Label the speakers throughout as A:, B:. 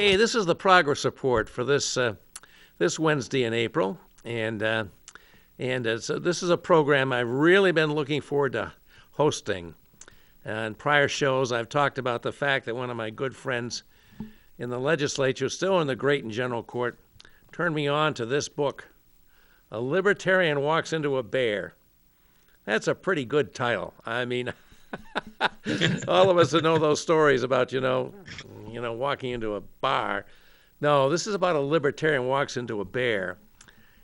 A: Hey, this is the progress report for this Wednesday in April, and so this is a program I've really been looking forward to hosting. In prior shows, I've talked about the fact that one of my good friends in the legislature, still in the Great and General Court, turned me on to this book, A Libertarian Walks into a Bear. That's a pretty good title. I mean, all of us that know those stories about, walking into a bar. No, this is about a libertarian walks into a bear.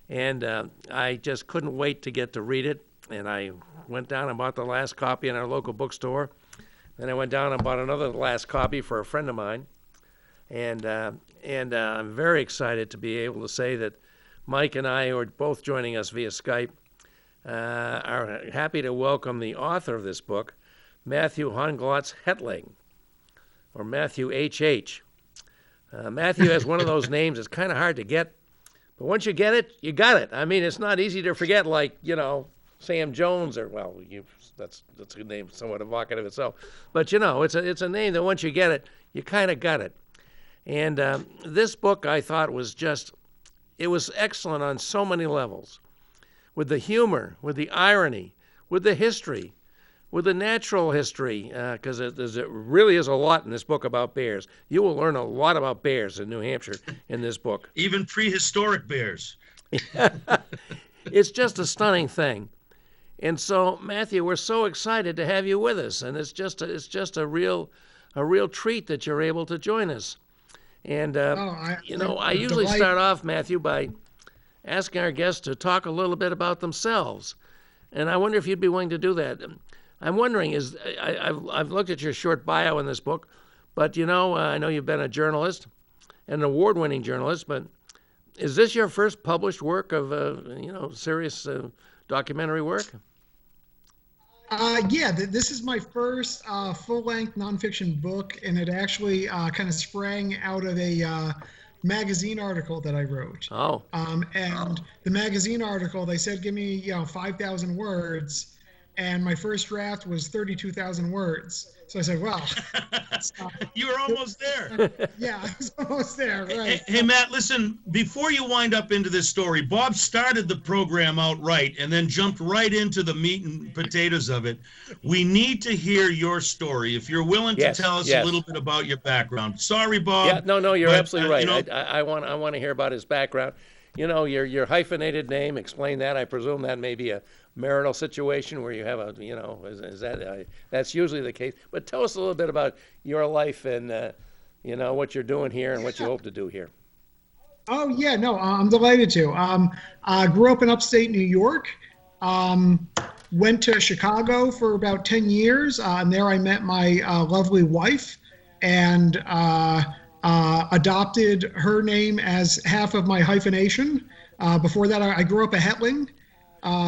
A: And I just couldn't wait to get to read it. And I went down and bought the last copy in our local bookstore. Then I went down and bought another last copy for a friend of mine. And I'm very excited to be able to say that Mike and I, who are both joining us via Skype, are happy to welcome the author of this book, Matthew Honglotz Hetling, or Matthew H.H. Matthew has one of those names that's kind of hard to get, but once you get it, you got it. I mean, it's not easy to forget, like, Sam Jones, or, that's a name somewhat evocative itself. But, it's a name that once you get it, you kind of got it. And this book, I thought, it was excellent on so many levels, with the humor, with the irony, with the history, with the natural history, because it really is a lot in this book about bears. You will learn a lot about bears in New Hampshire in this book.
B: Even prehistoric bears.
A: It's just a stunning thing. And so, Matthew, we're so excited to have you with us, and it's just a real treat that you're able to join us. And I usually start off, Matthew, by asking our guests to talk a little bit about themselves, and I wonder if you'd be willing to do that. I'm wondering, I've looked at your short bio in this book, but I know you've been a journalist, an award-winning journalist, but is this your first published work of serious documentary work?
C: This is my first full-length nonfiction book, and it actually kind of sprang out of a magazine article that I wrote. The magazine article, they said, give me 5,000 words. And my first draft was 32,000 words. So I said, well.
B: You were almost there.
C: Yeah, I was almost there, right.
B: Hey, Matt, listen, before you wind up into this story, Bob started the program out right and then jumped right into the meat and potatoes of it. We need to hear your story. If you're willing to tell us a little bit about your background. Sorry, Bob.
A: Yeah, no, you're absolutely right. I want to hear about his background. Your hyphenated name, explain that. I presume that may be a marital situation where you have is that that's usually the case. But tell us a little bit about your life and what you're doing here and what you hope to do here.
C: Oh yeah, no, I'm delighted to. I grew up in upstate New York. Went to Chicago for about 10 years, and there I met my lovely wife, and adopted her name as half of my hyphenation. Before that, I grew up a Hetling.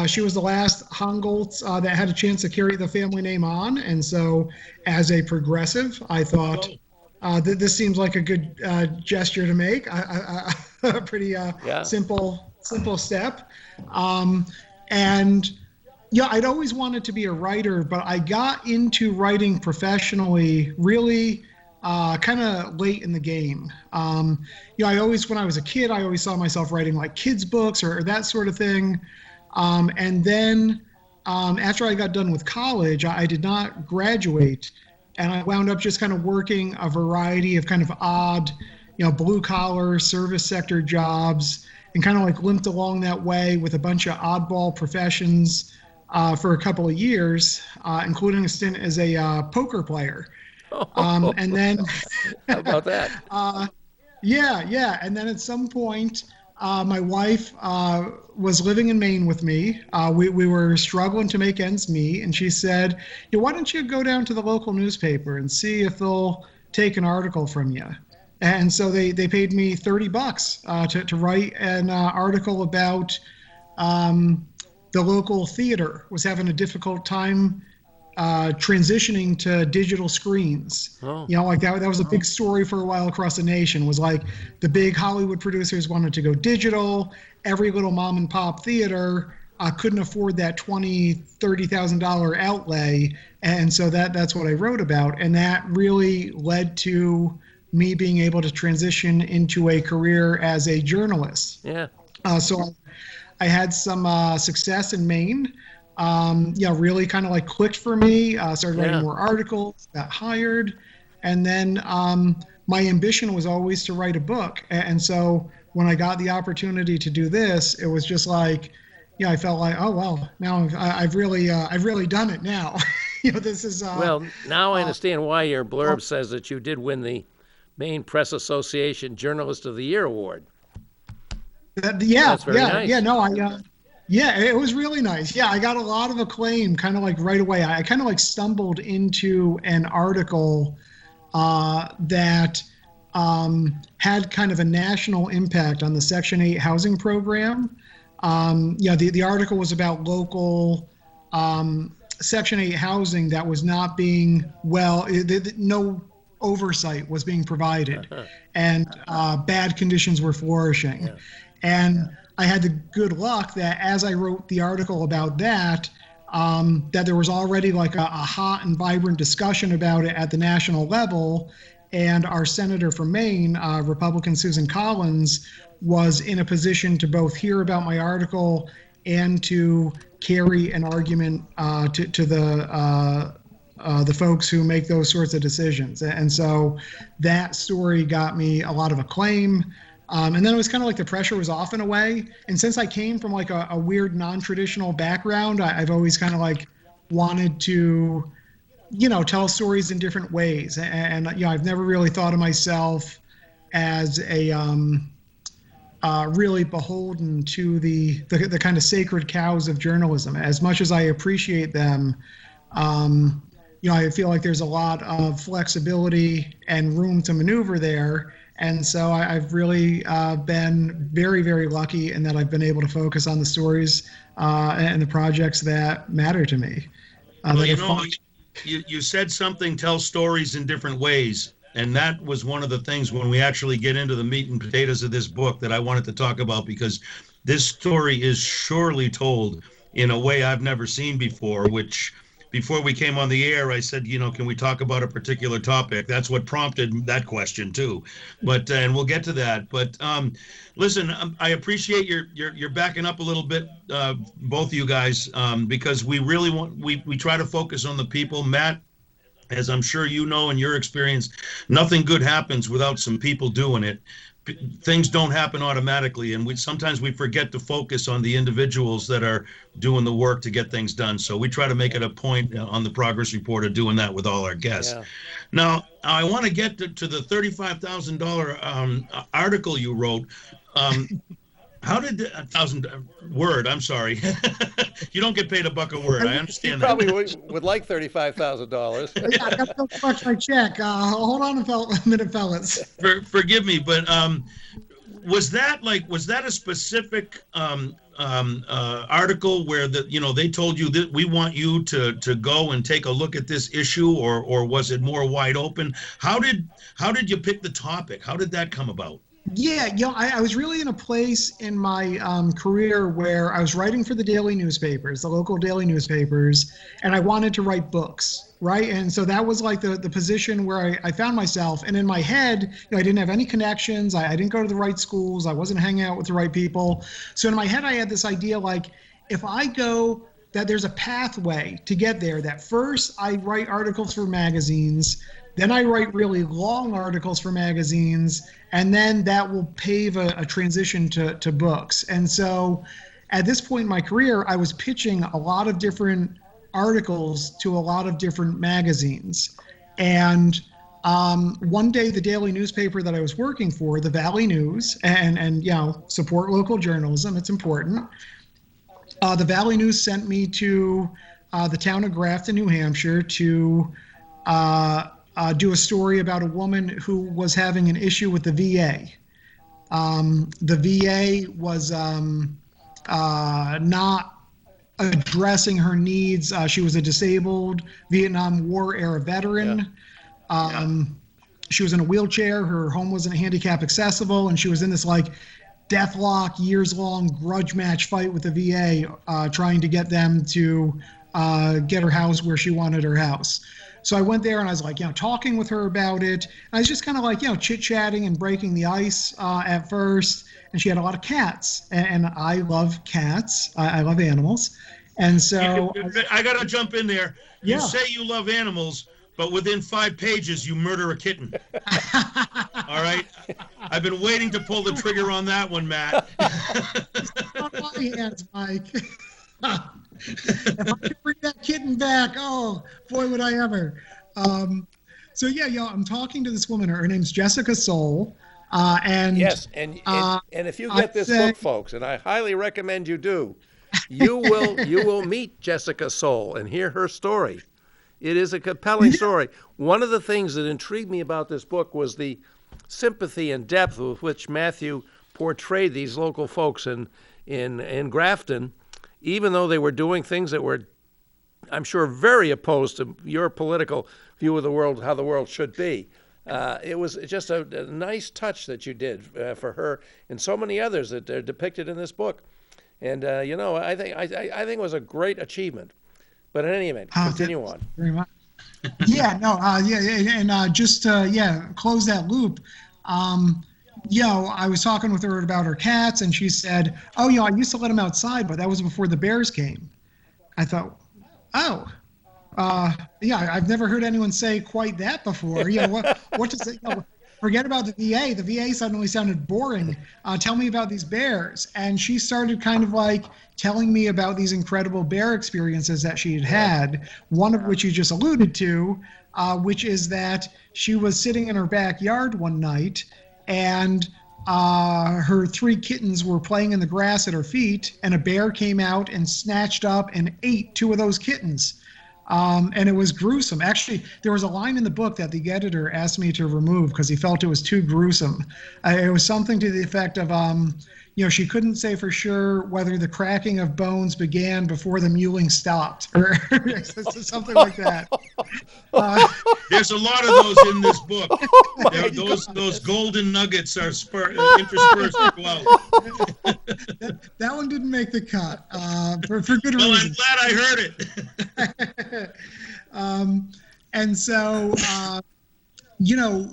C: She was the last Honglotz that had a chance to carry the family name on. And so as a progressive, I thought that this seems like a good gesture to make, a pretty simple step. I'd always wanted to be a writer, but I got into writing professionally really kind of late in the game. I always, when I was a kid, I always saw myself writing like kids' books or that sort of thing. And then after I got done with college, I did not graduate, and I wound up just kind of working a variety of kind of odd, blue collar service sector jobs, and kind of like limped along that way with a bunch of oddball professions for a couple of years, including a stint as a poker player. And then
A: how about that?
C: Yeah. And then at some point, my wife was living in Maine with me. We were struggling to make ends meet, and she said, why don't you go down to the local newspaper and see if they'll take an article from you? And so they paid me $30 to write an article about the local theater was having a difficult time transitioning to digital screens. Like that was a big story for a while across the nation, was like the big Hollywood producers wanted to go digital. Every little mom and pop theater couldn't afford that $20,000-$30,000 outlay. And so that's what I wrote about. And that really led to me being able to transition into a career as a journalist.
A: Yeah.
C: So I had some success in Maine. Really kind of like clicked for me. Started writing more articles, got hired. And then my ambition was always to write a book. And so when I got the opportunity to do this, it was just like, I felt like, oh, well, now I've really done it now. This is.
A: Well, now I understand why your blurb says that you did win the Maine Press Association Journalist of the Year award. That's very nice.
C: It was really nice. Yeah, I got a lot of acclaim kind of like right away. I kind of like stumbled into an article that had kind of a national impact on the Section 8 housing program. The article was about local Section 8 housing that was not being no oversight was being provided, and bad conditions were flourishing. Yeah. And I had the good luck that as I wrote the article about that, that there was already like a hot and vibrant discussion about it at the national level. And our senator from Maine, Republican Susan Collins, was in a position to both hear about my article and to carry an argument to the folks who make those sorts of decisions. And so that story got me a lot of acclaim. And then it was kind of like the pressure was off in a way. And since I came from like a weird non-traditional background, I've always kind of like wanted to, tell stories in different ways. And I've never really thought of myself as a really beholden to the kind of sacred cows of journalism. As much as I appreciate them, I feel like there's a lot of flexibility and room to maneuver there. And so I've really been very, very lucky in that I've been able to focus on the stories and the projects that matter to me.
B: You said something, tell stories in different ways. And that was one of the things when we actually get into the meat and potatoes of this book that I wanted to talk about, because this story is surely told in a way I've never seen before, which before we came on the air, I said, can we talk about a particular topic? That's what prompted that question too. But, and we'll get to that. But listen, I appreciate your backing up a little bit, both of you guys, because we really we try to focus on the people. Matt, as I'm sure you know in your experience, nothing good happens without some people doing it. Things don't happen automatically, and sometimes we forget to focus on the individuals that are doing the work to get things done. So we try to make it a point on the progress report of doing that with all our guests. Yeah. Now, I want to get to the $35,000 article you wrote. How did word? I'm sorry. You don't get paid $1 a word. I understand that.
A: Probably would like $35,000.
C: Yeah, I got to punch my check. Hold on a minute, fellas.
B: Forgive me, but was that a specific article where they told you that we want you to go and take a look at this issue, or was it more wide open? How did you pick the topic? How did that come about?
C: Yeah, I was really in a place in my career where I was writing for the daily newspapers, the local daily newspapers, and I wanted to write books, right? And so that was like the position where I found myself. And in my head, I didn't have any connections. I didn't go to the right schools. I wasn't hanging out with the right people. So in my head, I had this idea like, if I go, that there's a pathway to get there, that first I write articles for magazines, then I write really long articles for magazines, and then that will pave a transition to books. And so at this point in my career, I was pitching a lot of different articles to a lot of different magazines. And one day, the daily newspaper that I was working for, the Valley News, and support local journalism, it's important. The Valley News sent me to the town of Grafton, New Hampshire to do a story about a woman who was having an issue with the VA. The VA was not addressing her needs. She was a disabled Vietnam War era veteran. She was in a wheelchair. Her home wasn't handicap accessible, and she was in this like deathlock, years-long grudge match fight with the VA, trying to get them to get her house where she wanted her house. So I went there and I was like, talking with her about it. I was just kind of like, chit-chatting and breaking the ice at first. And she had a lot of cats, and I love cats. I love animals. And so
B: I got to jump in there. You
C: Yeah.
B: say you love animals, but within 5 pages, you murder a kitten. All right? I've been waiting to pull the trigger on that one, Matt.
C: on my hands, Mike. If I could bring that kitten back, oh boy, would I ever. So yeah, I'm talking to this woman. Her name's Jessica Soul, and
A: Yes, and if you get
C: I'd
A: this
C: say-
A: book, folks, and I highly recommend you do, you will meet Jessica Soul and hear her story. It is a compelling story. One of the things that intrigued me about this book was the sympathy and depth with which Matthew portrayed these local folks in Grafton, even though they were doing things that were, I'm sure, very opposed to your political view of the world, how the world should be. It was just a nice touch that you did for her and so many others that are depicted in this book. And I think it was a great achievement. But in any event, continue on.
C: Very much. And just to close that loop. I was talking with her about her cats, and she said, "Oh, I used to let them outside, but that was before the bears came." I thought, "Oh, I've never heard anyone say quite that before." What does it? Forget about the VA. The VA suddenly sounded boring. Tell me about these bears. And she started kind of like telling me about these incredible bear experiences that she had. One of which you just alluded to, which is that she was sitting in her backyard one night, and her 3 kittens were playing in the grass at her feet, and a bear came out and snatched up and ate 2 of those kittens. And it was gruesome. Actually, there was a line in the book that the editor asked me to remove because he felt it was too gruesome. It was something to the effect of, she couldn't say for sure whether the cracking of bones began before the mewling stopped, or something like that.
B: There's a lot of those in this book. Those golden nuggets are interspersed throughout.
C: That one didn't make the cut for good
B: Well,
C: reason.
B: I'm glad I heard it.
C: And so,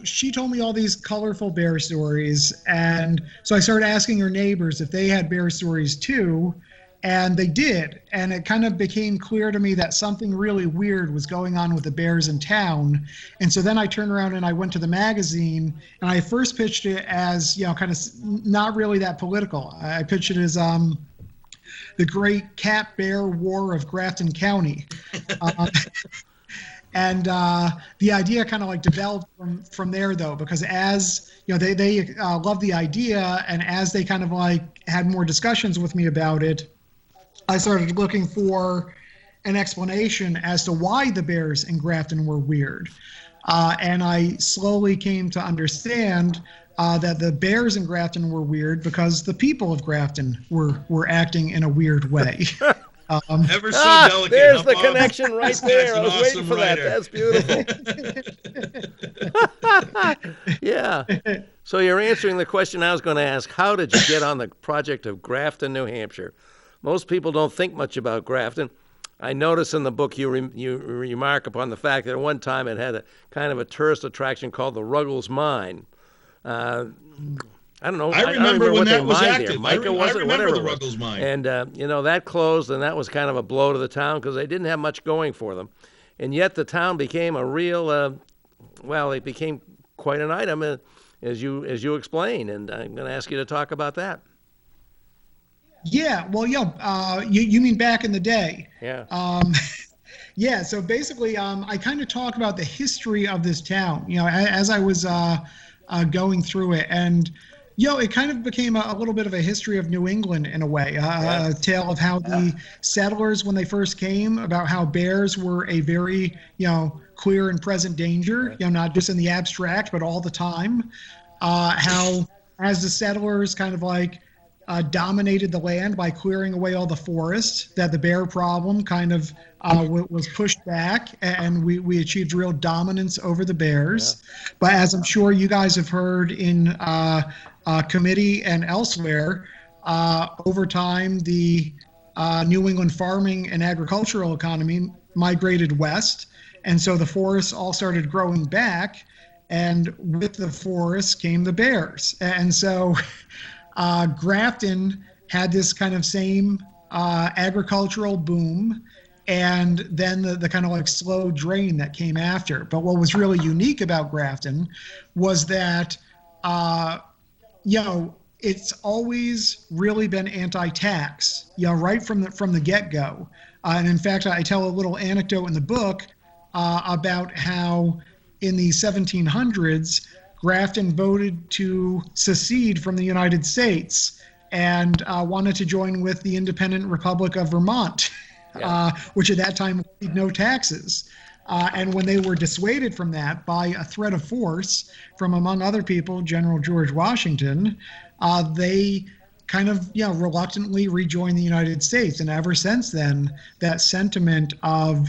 C: she told me all these colorful bear stories. And so I started asking her neighbors if they had bear stories too. And they did. And it kind of became clear to me that something really weird was going on with the bears in town. And so then I turned around and I went to the magazine, and I first pitched it as, kind of not really that political. I pitched it as the Great Cat Bear War of Grafton County. And the idea kind of like developed from there, though, because as they loved the idea, and as they kind of like had more discussions with me about it, I started looking for an explanation as to why the bears in Grafton were weird. And I slowly came to understand that the bears in Grafton were weird because the people of Grafton were acting in a weird way.
B: Ever so delicate.
A: There's
B: huh,
A: the
B: Bob?
A: connection right there. I was waiting for that. That's beautiful. Yeah. So you're answering the question I was going to ask. How did you get on the project of Grafton, New Hampshire? Most people don't think much about Grafton. I notice in the book you remark upon the fact that at one time it had a kind of a tourist attraction called the Ruggles Mine. I don't know.
B: I remember when
A: what
B: that
A: they
B: was
A: mined
B: active.
A: there. Mica
B: I
A: was it?
B: remember
A: Whatever
B: the
A: it was.
B: Ruggles Mine.
A: And, that closed, and that was kind of a blow to the town because they didn't have much going for them. And yet the town became a real, it became quite an item, as you explained. And I'm going to ask you to talk about that.
C: Yeah, well, you mean back in the day?
A: Yeah.
C: Yeah, so basically, I kind of talk about the history of this town, as I was going through it. And, it kind of became a little bit of a history of New England in a way, a tale of how the settlers, when they first came, about how bears were a very, clear and present danger, not just in the abstract, but all the time. How, as the settlers kind of like dominated the land by clearing away all the forests, that the bear problem kind of was pushed back, and we achieved real dominance over the bears. Yeah. But as I'm sure you guys have heard in committee and elsewhere, over time, the New England farming and agricultural economy migrated west. And so the forests all started growing back. And with the forests came the bears. And so Grafton had this kind of same agricultural boom, and then the kind of like slow drain that came after. But what was really unique about Grafton was that, it's always really been anti-tax, right from the get-go. And in fact, I tell a little anecdote in the book about how in the 1700s, Grafton voted to secede from the United States and wanted to join with the independent Republic of Vermont, which at that time paid no taxes. And when they were dissuaded from that by a threat of force from, among other people, General George Washington, they kind of, reluctantly rejoined the United States. And ever since then, that sentiment of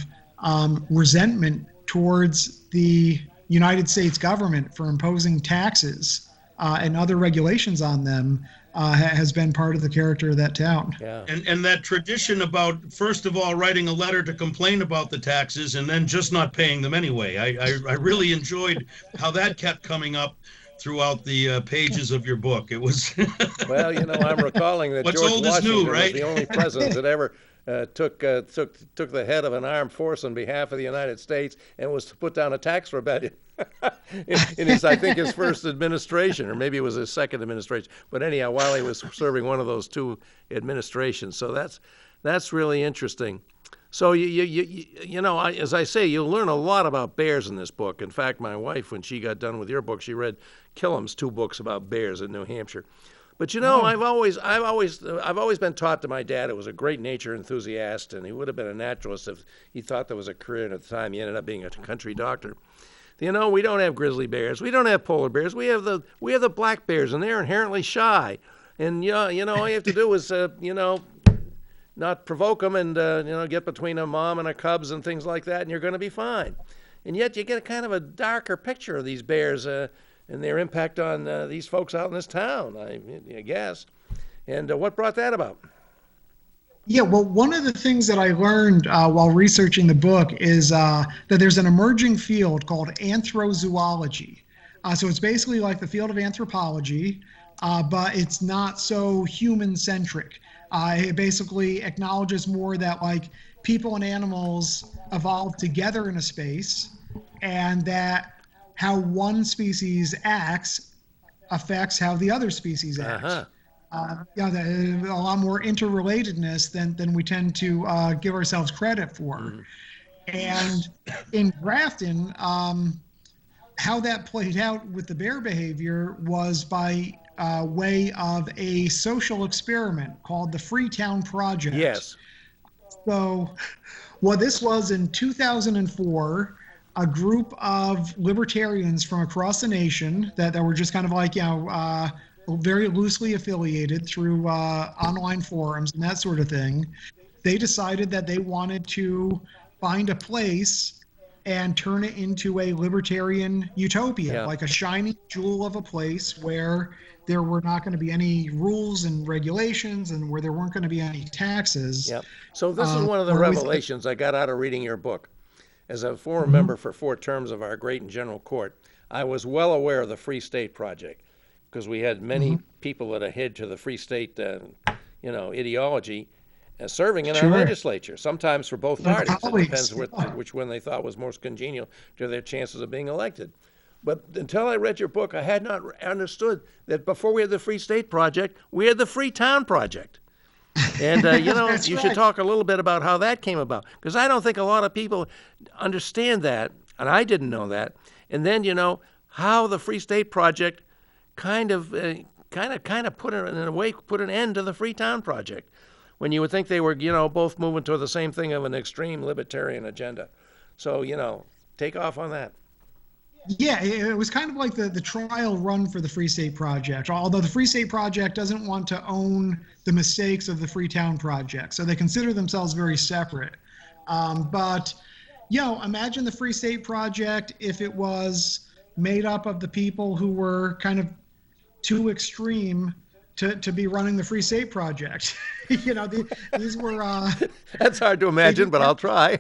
C: resentment towards the United States government for imposing taxes and other regulations on them has been part of the character of that town.
A: Yeah.
B: And that tradition about, first of all, writing a letter to complain about the taxes and then just not paying them anyway. I really enjoyed how that kept coming up throughout the pages of your book. It was
A: Well, I'm recalling that
B: What's
A: George
B: old is
A: Washington
B: new, right?
A: was the only president that ever took the head of an armed force on behalf of the United States and was to put down a tax rebellion in his, I think, his first administration, or maybe it was his second administration. But anyhow, while he was serving one of those two administrations, so that's really interesting. So as I say, you'll learn a lot about bears in this book. In fact, my wife, when she got done with your book, she read Killam's 2 books about bears in New Hampshire. But I've always been taught that my dad was a great nature enthusiast, and he would have been a naturalist if he thought there was a career. And at the time, he ended up being a country doctor. We don't have grizzly bears. We don't have polar bears. We have the black bears, and they're inherently shy. And all you have to do is not provoke them, and get between a mom and a cubs and things like that, and you're going to be fine. And yet you get a kind of a darker picture of these bears and their impact on these folks out in this town, I guess. And what brought that about?
C: Yeah, well, one of the things that I learned while researching the book is that there's an emerging field called anthrozoology. So it's basically like the field of anthropology, but it's not so human-centric. It basically acknowledges more that like people and animals evolved together in a space, and that how one species acts affects how the other species act.
A: Uh-huh.
C: A lot more interrelatedness than we tend to give ourselves credit for. Mm. And in Grafton, how that played out with the bear behavior was by way of a social experiment called the Freetown Project.
A: Yes.
C: So what this was in 2004, a group of libertarians from across the nation that were just kind of like, very loosely affiliated through online forums and that sort of thing, they decided that they wanted to find a place and turn it into a libertarian utopia, like a shining jewel of a place where there were not going to be any rules and regulations and where there weren't going to be any taxes.
A: Yeah. So this is one of the revelations I got out of reading your book. As a former member for 4 terms of our great and general court, I was well aware of the Free State Project, because we had many people that adhered to the Free State, ideology, serving in our legislature, sometimes for both parties. It depends which one they thought was most congenial to their chances of being elected. But until I read your book, I had not understood that before we had the Free State Project, we had the Freetown Project. And, you should talk a little bit about how that came about, because I don't think a lot of people understand that, and I didn't know that. And then, how the Free State Project kind of put an end to the Freetown Project, when you would think they were, both moving toward the same thing of an extreme libertarian agenda. So, take off on that.
C: Yeah, it was kind of like the trial run for the Free State Project, although the Free State Project doesn't want to own the mistakes of the Freetown Project, so they consider themselves very separate. But imagine the Free State Project if it was made up of the people who were kind of too extreme to be running the Free State Project. These were.
A: That's hard to imagine, but I'll try.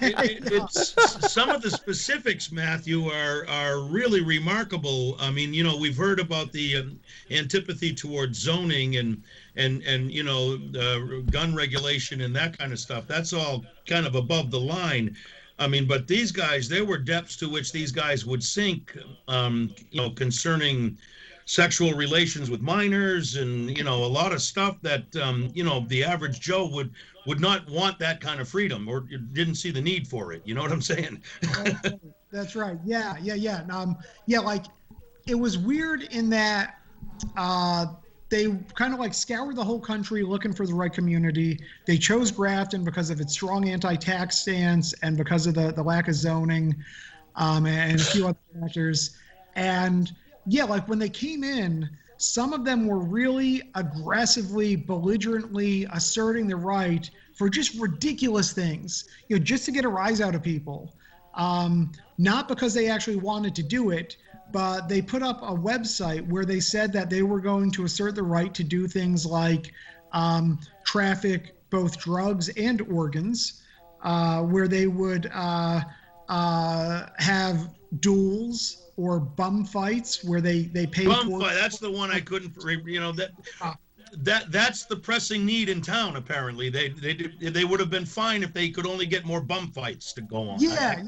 B: It's some of the specifics, Matthew, are really remarkable. I mean, we've heard about the antipathy towards zoning and gun regulation and that kind of stuff. That's all kind of above the line. I mean, but these guys, there were depths to which these guys would sink, concerning sexual relations with minors and, a lot of stuff that, the average Joe would not want that kind of freedom or didn't see the need for it. You know what I'm saying?
C: That's right. Yeah. Like it was weird in that they kind of like scoured the whole country looking for the right community. They chose Grafton because of its strong anti-tax stance and because of the lack of zoning, and a few other factors. And yeah, like when they came in, some of them were really aggressively, belligerently asserting the right for just ridiculous things, just to get a rise out of people. Not because they actually wanted to do it, but they put up a website where they said that they were going to assert the right to do things like traffic both drugs and organs, where they would have duels or bum fights where they pay
B: bum fight. That's the one I couldn't. That's the pressing need in town. Apparently, they would have been fine if they could only get more bum fights to go on.
C: Yeah,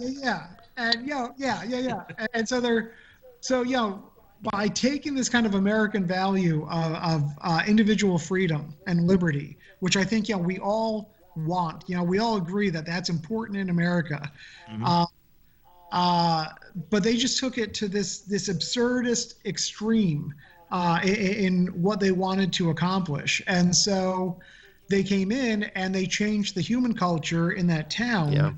C: and and so by taking this kind of American value of individual freedom and liberty, which I think we all want. We all agree that that's important in America. Mm-hmm. But they just took it to this absurdist extreme in what they wanted to accomplish. And so they came in and they changed the human culture in that town. Yeah.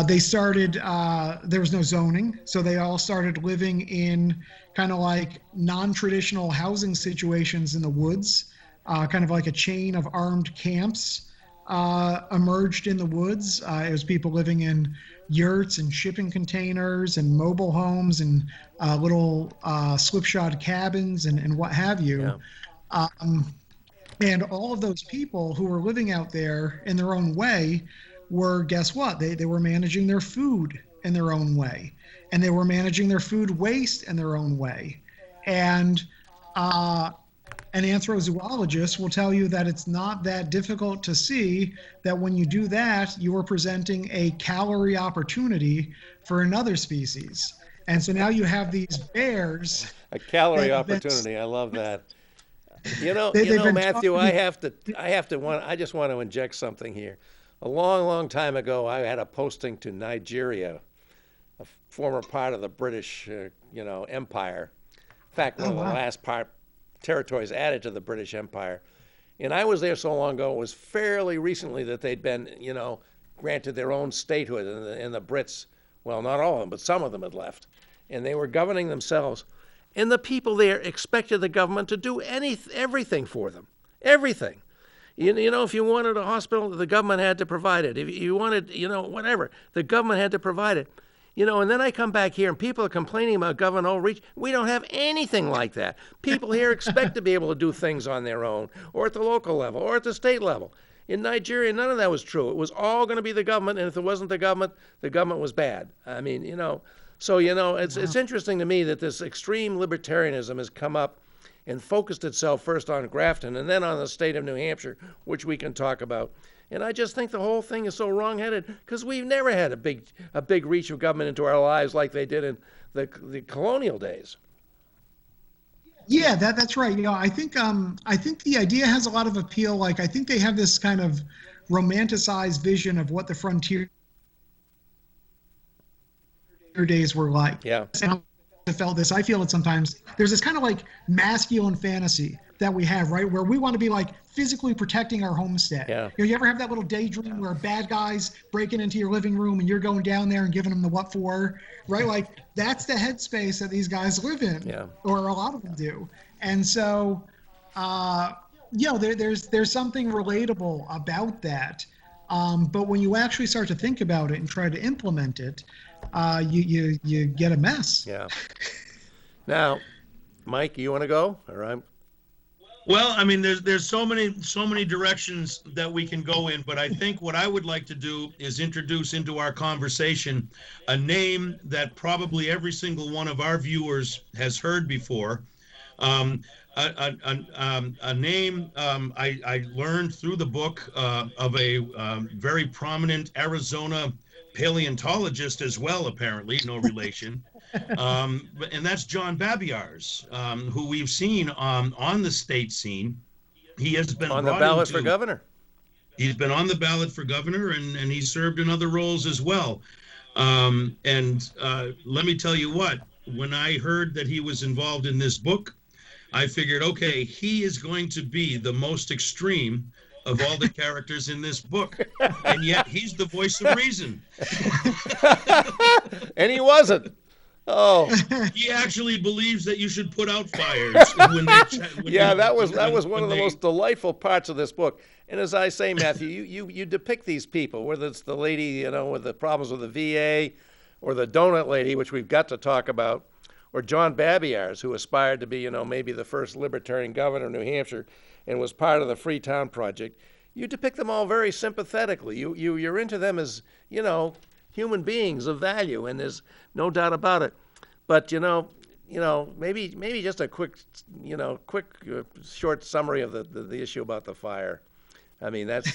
C: They started, there was no zoning, so they all started living in kind of like non-traditional housing situations in the woods, kind of like a chain of armed camps emerged in the woods. It was people living in yurts and shipping containers and mobile homes and little slipshod cabins and what have you. Yeah. And all of those people who were living out there in their own way were, guess what? They were managing their food in their own way, and they were managing their food waste in their own way. And an anthrozoologist will tell you that it's not that difficult to see that when you do that, you are presenting a calorie opportunity for another species. And so now you have these bears.
A: A calorie opportunity. I love that. Matthew, I just want to inject something here. A long, long time ago, I had a posting to Nigeria, a former part of the British, Empire. In fact, one of the last territories added to the British Empire. And I was there so long ago, it was fairly recently that they'd been, granted their own statehood, and the Brits, well, not all of them, but some of them had left. And they were governing themselves. And the people there expected the government to do everything for them. Everything. If you wanted a hospital, the government had to provide it. If you wanted, whatever, the government had to provide it. And then I come back here and people are complaining about government overreach. We don't have anything like that. People here expect to be able to do things on their own, or at the local level, or at the state level. In Nigeria, none of that was true. It was all going to be the government, and if it wasn't the government was bad. I mean, so, it's interesting to me that this extreme libertarianism has come up and focused itself first on Grafton and then on the state of New Hampshire, which we can talk about. And I just think the whole thing is so wrong-headed because we've never had a big reach of government into our lives like they did in the colonial days.
C: Yeah, that's right. I think the idea has a lot of appeal. Like I think they have this kind of romanticized vision of what the frontier days were like. Yeah. And I felt this. I feel it sometimes. There's this kind of like masculine fantasy that we have, right? Where we want to be like physically protecting our homestead. Yeah. You ever have that little daydream where bad guys breaking into your living room and you're going down there and giving them the what for, right? Like that's the headspace that these guys live in, or a lot of them do. And so, there's something relatable about that. But when you actually start to think about it and try to implement it, you get a mess.
A: Yeah. Now, Mike, you want to go? Or I'm.
B: Well, I mean, there's so many directions that we can go in, but I think what I would like to do is introduce into our conversation a name that probably every single one of our viewers has heard before. A name I learned through the book of a very prominent Arizona paleontologist as well, apparently, no relation. And that's John Babiarz, who we've seen on the state scene. He has been
A: on the ballot for governor.
B: He's been on the ballot for governor, and he served in other roles as well. And let me tell you what, when I heard that he was involved in this book, I figured, okay, he is going to be the most extreme of all the characters in this book. And yet he's the voice of reason.
A: And he wasn't. Oh,
B: he actually believes that you should put out fires.
A: That was one of the most delightful parts of this book. And as I say, Matthew, you depict these people, whether it's the lady, with the problems with the VA, or the donut lady, which we've got to talk about, or John Babiarz, who aspired to be, maybe the first libertarian governor of New Hampshire and was part of the Freetown Project. You depict them all very sympathetically. You're into them as, human beings of value, and there's no doubt about it. But maybe just a quick short summary of the issue about the fire. I mean, that.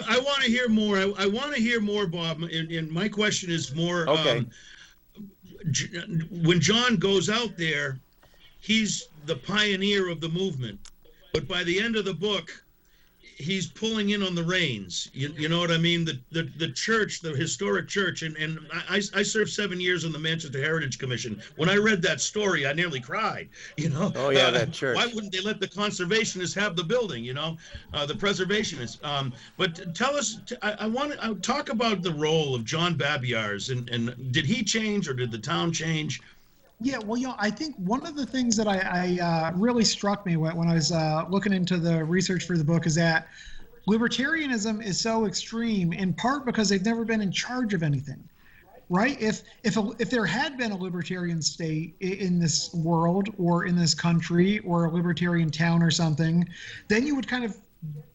B: I want to hear more. I want to hear more, Bob. And my question is more.
A: Okay.
B: When John goes out there, he's the pioneer of the movement. But by the end of the book, he's pulling in on the reins. You know what I mean? The church, the historic church, and I served 7 years on the Manchester Heritage Commission. When I read that story, I nearly cried.
A: Oh yeah, that church.
B: Why wouldn't they let the conservationists have the building? The preservationists. But tell us. I want to talk about the role of John Babiarz, and did he change or did the town change?
C: Yeah, well, I think one of the things that I really struck me when I was looking into the research for the book is that libertarianism is so extreme, in part because they've never been in charge of anything, right? If there had been a libertarian state in this world or in this country or a libertarian town or something, then you would kind of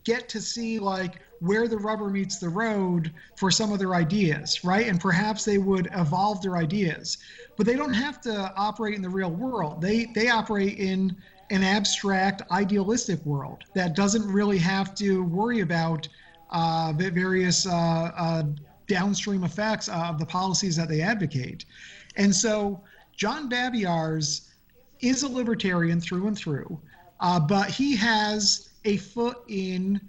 C: get to see where the rubber meets the road for some of their ideas, right? And perhaps they would evolve their ideas. But they don't have to operate in the real world. They operate in an abstract, idealistic world that doesn't really have to worry about the various downstream effects of the policies that they advocate. And so John Babiarz is a libertarian through and through, but he has a foot in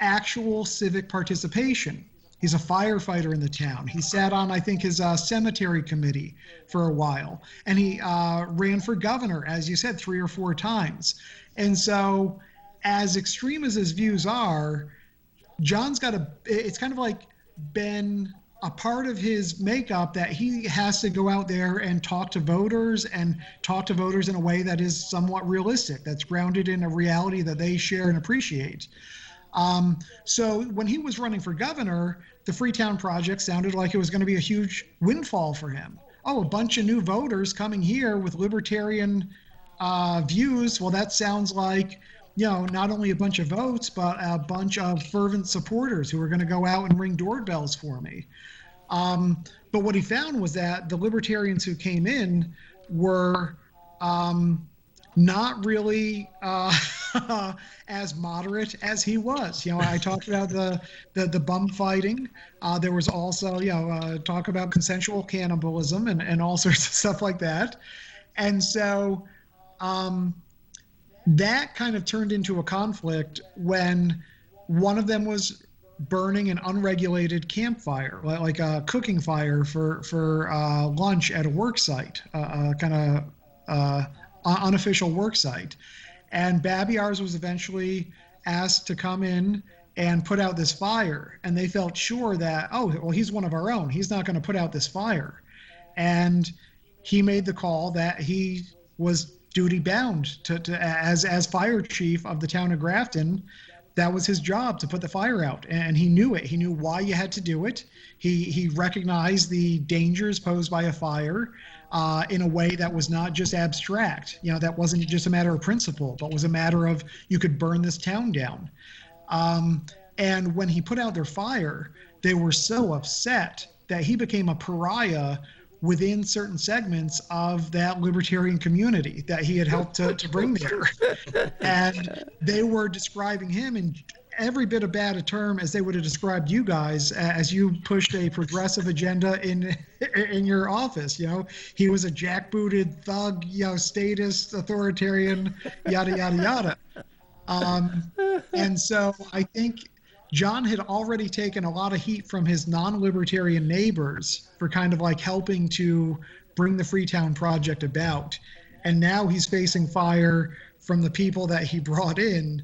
C: actual civic participation. He's a firefighter in the town. He sat on, I think, his cemetery committee for a while. And he ran for governor, as you said, 3 or 4 times. And so as extreme as his views are, John's it's kind of been a part of his makeup that he has to go out there and talk to voters in a way that is somewhat realistic, that's grounded in a reality that they share and appreciate. So when he was running for governor, the Freetown Project sounded like it was going to be a huge windfall for him. Oh, a bunch of new voters coming here with libertarian views. Well, that sounds like, not only a bunch of votes, but a bunch of fervent supporters who are going to go out and ring doorbells for me. But what he found was that the libertarians who came in were not really as moderate as he was. I talked about the bum fighting. There was also, talk about consensual cannibalism and all sorts of stuff like that. And so that kind of turned into a conflict when one of them was burning an unregulated campfire, like a cooking fire for lunch at a work site, kind of unofficial work site. And Babiarz was eventually asked to come in and put out this fire. And they felt sure that, he's one of our own. He's not going to put out this fire. And he made the call that he was duty bound to as fire chief of the town of Grafton. That was his job, to put the fire out. And he knew it. He knew why you had to do it. He recognized the dangers posed by a fire. in a way that was not just abstract. That wasn't just a matter of principle, but was a matter of you could burn this town down. And when he put out their fire, they were so upset that he became a pariah within certain segments of that libertarian community that he had helped to bring there. And they were describing him in every bit of bad a term as they would have described you guys as you pushed a progressive agenda in your office. He was a jackbooted thug, statist, authoritarian, yada, yada, yada. And so I think John had already taken a lot of heat from his non-libertarian neighbors for kind of like helping to bring the Freetown Project about. And now he's facing fire from the people that he brought in.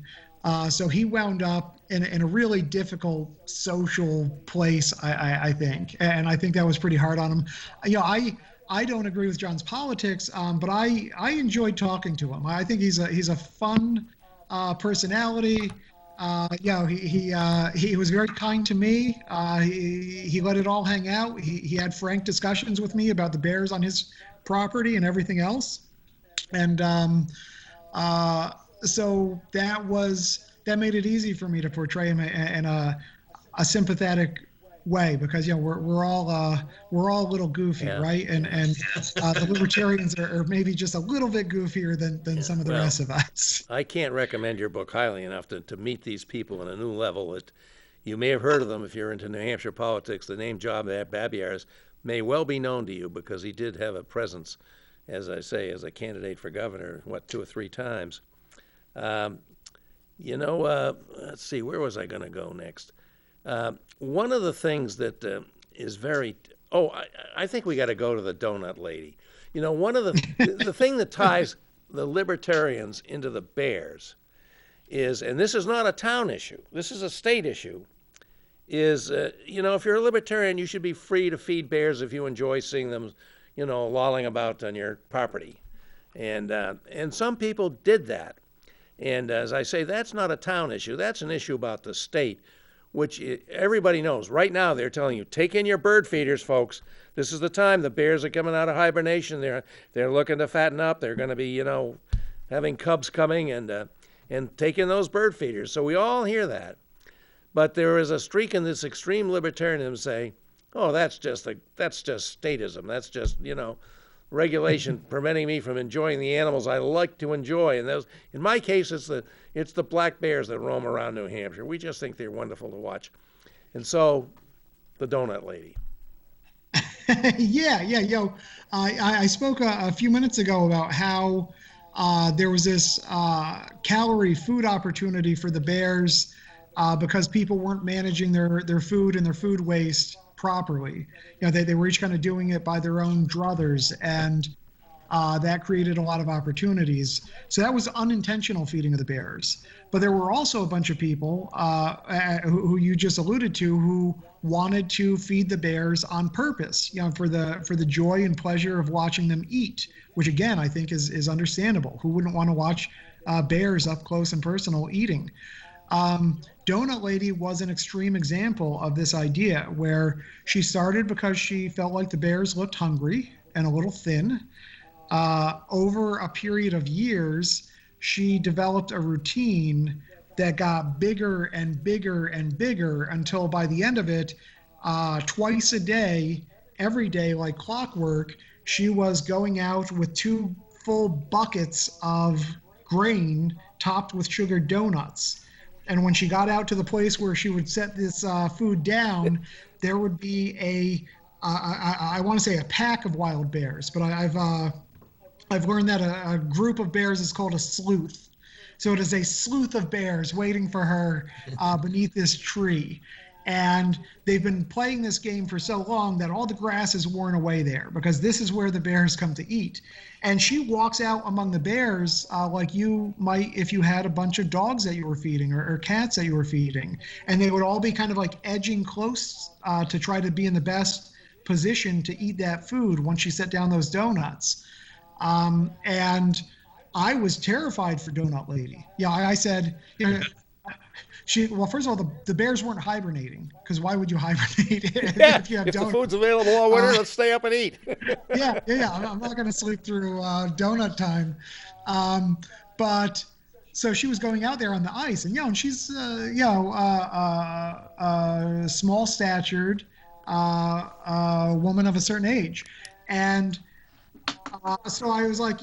C: So he wound up in a really difficult social place, I think. And I think that was pretty hard on him. I don't agree with John's politics, but I enjoyed talking to him. I think he's a fun personality. He was very kind to me. He let it all hang out. He had frank discussions with me about the bears on his property and everything else. And so that made it easy for me to portray him in a sympathetic way, because we're all a little goofy,
A: Yeah.
C: right? And the libertarians are maybe just a little bit goofier than some of the rest of us.
A: I can't recommend your book highly enough to meet these people on a new level. That you may have heard of them if you're into New Hampshire politics. The name John Babiarz may well be known to you because he did have a presence, as I say, as a candidate for governor, 2 or 3 times. Let's see, where was I going to go next? One of the things that is very, I think we got to go to the donut lady. One of the thing that ties the libertarians into the bears is, and this is not a town issue, this is a state issue, is, if you're a libertarian, you should be free to feed bears if you enjoy seeing them, lolling about on your property. And some people did that. And as I say, that's not a town issue. That's an issue about the state, which everybody knows. Right now, they're telling you, take in your bird feeders, folks. This is the time. The bears are coming out of hibernation. They're looking to fatten up. They're going to be, having cubs coming and take in those bird feeders. So we all hear that. But there is a streak in this extreme libertarianism saying, oh, that's just statism. That's just, regulation preventing me from enjoying the animals I like to enjoy. And those, in my case, it's the black bears that roam around New Hampshire. We just think they're wonderful to watch. And so, the donut lady.
C: Yeah. I spoke a few minutes ago about how there was this calorie food opportunity for the bears because people weren't managing their food and their food waste properly. They were each kind of doing it by their own druthers, and that created a lot of opportunities. So that was unintentional feeding of the bears. But there were also a bunch of people who you just alluded to who wanted to feed the bears on purpose, for the joy and pleasure of watching them eat, which again I think is understandable. Who wouldn't want to watch bears up close and personal eating? Donut Lady was an extreme example of this idea, where she started because she felt like the bears looked hungry and a little thin. Over a period of years, she developed a routine that got bigger and bigger and bigger until by the end of it, twice a day, every day like clockwork, she was going out with 2 full buckets of grain topped with sugared donuts. And when she got out to the place where she would set this food down, there would be I want to say a pack of wild bears, but I've learned that a group of bears is called a sleuth. So it is a sleuth of bears waiting for her beneath this tree. And they've been playing this game for so long that all the grass is worn away there, because this is where the bears come to eat. And she walks out among the bears like you might if you had a bunch of dogs that you were feeding or cats that you were feeding. And they would all be kind of like edging close to try to be in the best position to eat that food once she set down those donuts. And I was terrified for Donut Lady. I said, well, first of all, the bears weren't hibernating, because why would you hibernate
A: Yeah,
C: if you have
A: if the
C: donuts?
A: food's available all winter, let's stay up and eat.
C: Yeah. I'm not going to sleep through donut time. But so she was going out there on the ice, and and she's small statured woman of a certain age, and so I was like,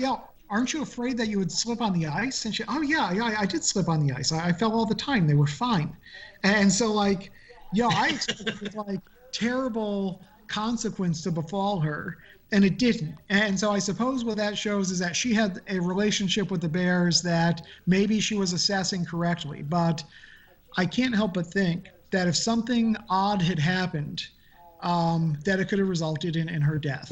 C: aren't you afraid that you would slip on the ice? And she, oh yeah, I did slip on the ice. I fell all the time. They were fine. And so like, I expected like terrible consequence to befall her, and it didn't. And so I suppose what that shows is that she had a relationship with the bears that maybe she was assessing correctly. But I can't help but think that if something odd had happened, that it could have resulted in her death,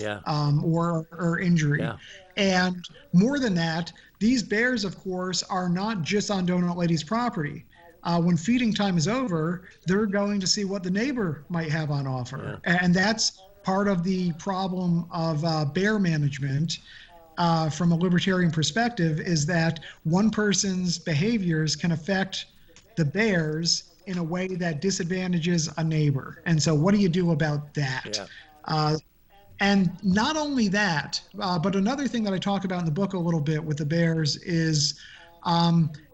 C: or injury. Yeah. And more than that, these bears, of course, are not just on Donut Lady's property. When feeding time is over, they're going to see what the neighbor might have on offer. Yeah. And that's part of the problem of bear management from a libertarian perspective, is that one person's behaviors can affect the bears in a way that disadvantages a neighbor. And so what do you do about that? Yeah. And not only that, but another thing that I talk about in the book a little bit with the bears is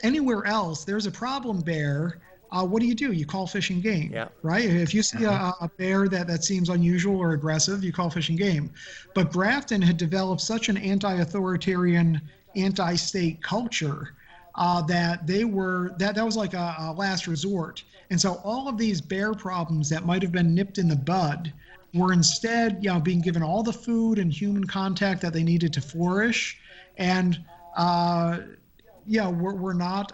C: anywhere else there's a problem bear, what do? You call Fish and Game, right? If you see a bear that seems unusual or aggressive, you call Fish and Game. But Grafton had developed such an anti-authoritarian, anti-state culture that that was like a last resort. And so all of these bear problems that might have been nipped in the bud were instead, being given all the food and human contact that they needed to flourish. And, we're not,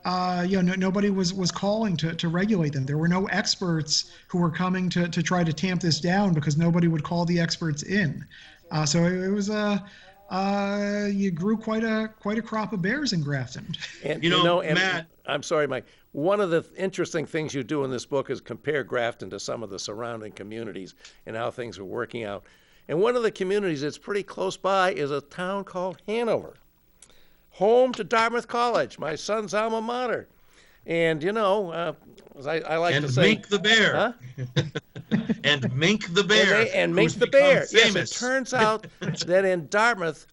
C: nobody was calling to regulate them. There were no experts who were coming to try to tamp this down, because nobody would call the experts in. So it was you grew quite a crop of bears in Grafton.
B: And Matt,
A: I'm sorry, Mike. One of the interesting things you do in this book is compare Grafton to some of the surrounding communities and how things are working out. And one of the communities that's pretty close by is a town called Hanover, home to Dartmouth College, my son's alma mater. And as I like to say,
B: Mink the bear.
A: Huh?
B: And Mink the bear.
A: And Mink the bear.
B: Famous.
A: Yes, it turns out that in Dartmouth,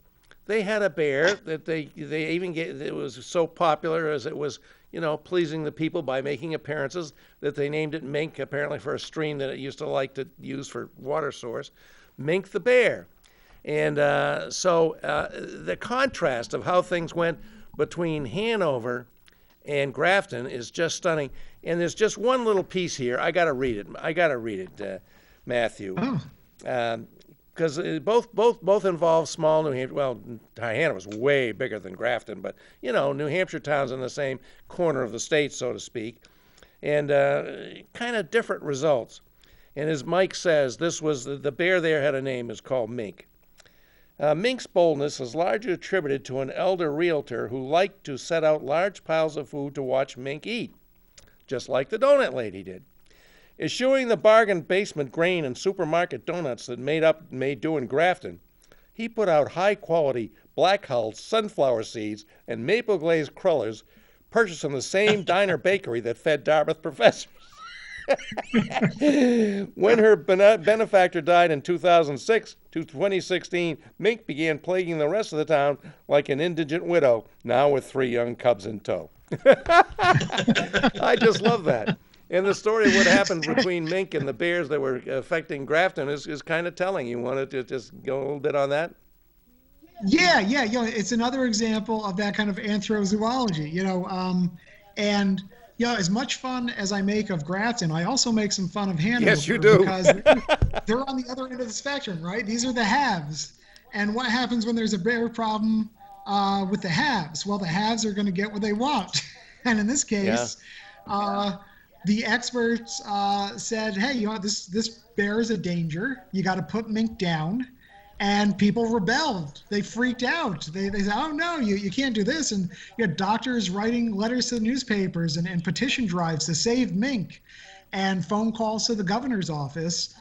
A: they had a bear that they even it was so popular as it was, pleasing the people by making appearances, that they named it Mink, apparently for a stream that it used to like to use for water source, Mink the bear. And so the contrast of how things went between Hanover and Grafton is just stunning. And there's just one little piece here. I got to read it, Matthew. Because both involve small New Hampshire. Well, Hanover's way bigger than Grafton, but New Hampshire towns in the same corner of the state, so to speak, and kind of different results. And as Mike says, this was the bear there had a name. Is called Mink. Mink's boldness is largely attributed to an elder realtor who liked to set out large piles of food to watch Mink eat, just like the Donut Lady did. Eschewing the bargain basement grain and supermarket donuts that made do in Grafton, he put out high-quality black-hulled sunflower seeds and maple glazed crullers purchased from the same diner bakery that fed Dartmouth professors. When her benefactor died in 2006 to 2016, Mink began plaguing the rest of the town like an indigent widow, now with 3 young cubs in tow. I just love that. And the story of what happened between Mink and the bears that were affecting Grafton is kind of telling. You wanted to just go a little bit on that?
C: Yeah. It's another example of that kind of anthrozoology, and as much fun as I make of Grafton, I also make some fun of Hanover.
A: Yes, you do.
C: Because they're on the other end of the spectrum, right? These are the haves. And what happens when there's a bear problem with the haves? Well, the haves are going to get what they want. And in this case, the experts said, hey, this bear is a danger. You got to put Mink down. And people rebelled. They freaked out. They said, oh, no, you can't do this. And you had doctors writing letters to the newspapers and petition drives to save Mink, and phone calls to the governor's office